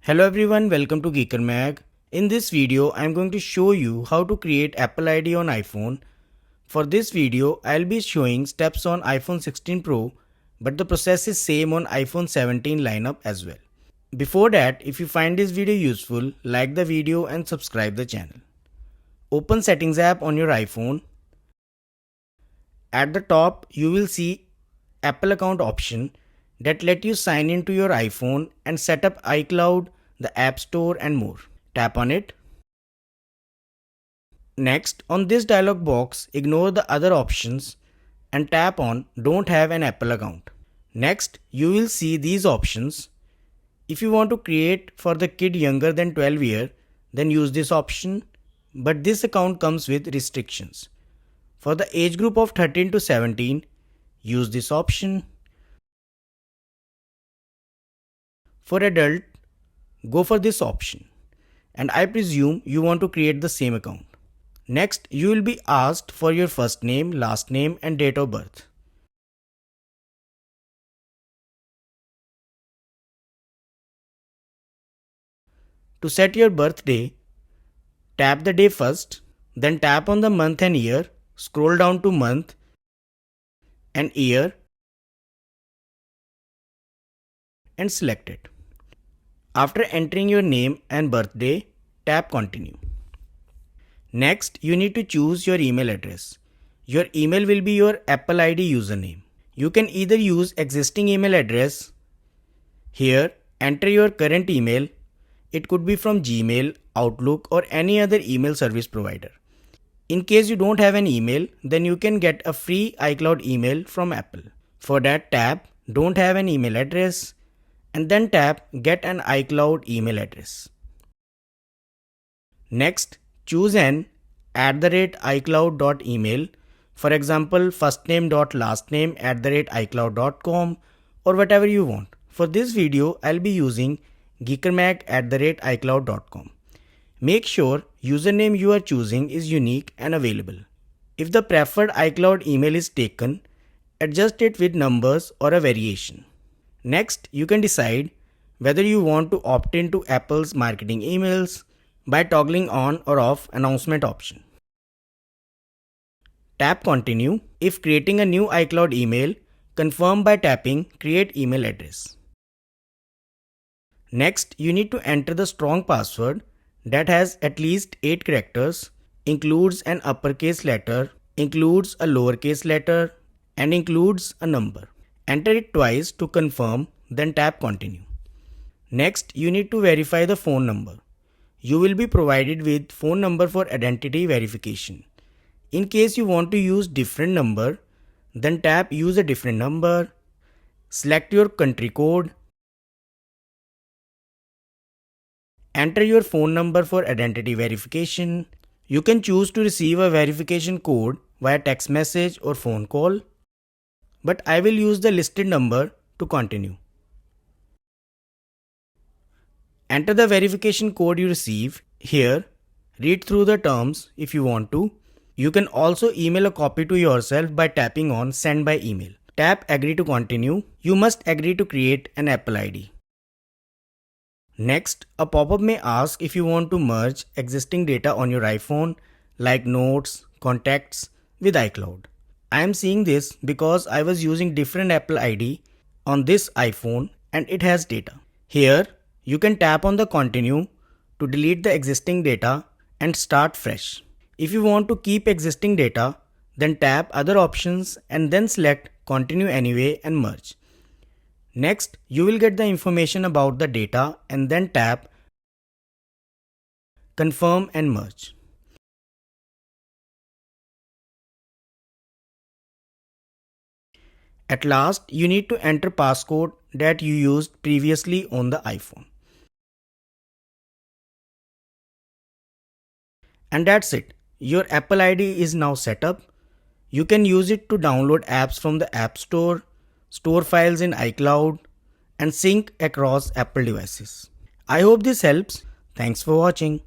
Hello everyone, welcome to Geeker Mag. In this video, I am going to show you how to create Apple ID on iPhone. For this video, I'll be showing steps on iPhone 16 Pro, but the process is same on iPhone 17 lineup as well. Before that, if you find this video useful, like the video and subscribe the channel. Open Settings app on your iPhone. At the top, you will see Apple account option that let you sign into your iPhone and set up iCloud, the App Store and more. Tap on it. Next, on this dialog box, ignore the other options and tap on Don't have an Apple account. Next, you will see these options. If you want to create for the kid younger than 12 years, then use this option, but this account comes with restrictions. For the age group of 13 to 17, use this option. For adult, go for this option, and I presume you want to create the same account. Next, you will be asked for your first name, last name and date of birth. To set your birthday, tap the day first, then tap on the month and year, scroll down to month and year and select it. After entering your name and birthday, tap continue. Next, you need to choose your email address. Your email will be your Apple ID username. You can either use existing email address. Here, enter your current email. It could be from Gmail, Outlook or any other email service provider. In case you don't have an email, then you can get a free iCloud email from Apple. For that, tap Don't have an email address and then tap Get an iCloud email address. Next, choose an @iCloud.email, for example firstname.lastname@iCloud.com or whatever you want. For this video, I'll be using geekermac@iCloud.com. Make sure username you are choosing is unique and available. If the preferred iCloud email is taken, adjust it with numbers or a variation. Next, you can decide whether you want to opt into Apple's marketing emails by toggling on or off announcement option. Tap continue. If creating a new iCloud email, confirm by tapping Create Email Address. Next, you need to enter the strong password that has at least 8 characters, includes an uppercase letter, includes a lowercase letter, and includes a number. Enter it twice to confirm, then tap continue. Next, you need to verify the phone number. You will be provided with phone number for identity verification. In case you want to use different number, then tap Use a different number. Select your country code. Enter your phone number for identity verification. You can choose to receive a verification code via text message or phone call, but I will use the listed number to continue. Enter the verification code you receive. Here, read through the terms if you want to. You can also email a copy to yourself by tapping on Send by email. Tap Agree to continue. You must agree to create an Apple ID. Next, a pop-up may ask if you want to merge existing data on your iPhone like notes, contacts with iCloud. I am seeing this because I was using different Apple ID on this iPhone and it has data. Here, you can tap on the continue to delete the existing data and start fresh. If you want to keep existing data, then tap other options and then select continue anyway and merge. Next, you will get the information about the data and then tap confirm and merge. At last, you need to enter passcode that you used previously on the iPhone. And that's it. Your Apple ID is now set up. You can use it to download apps from the App Store, store files in iCloud, and sync across Apple devices. I hope this helps. Thanks for watching.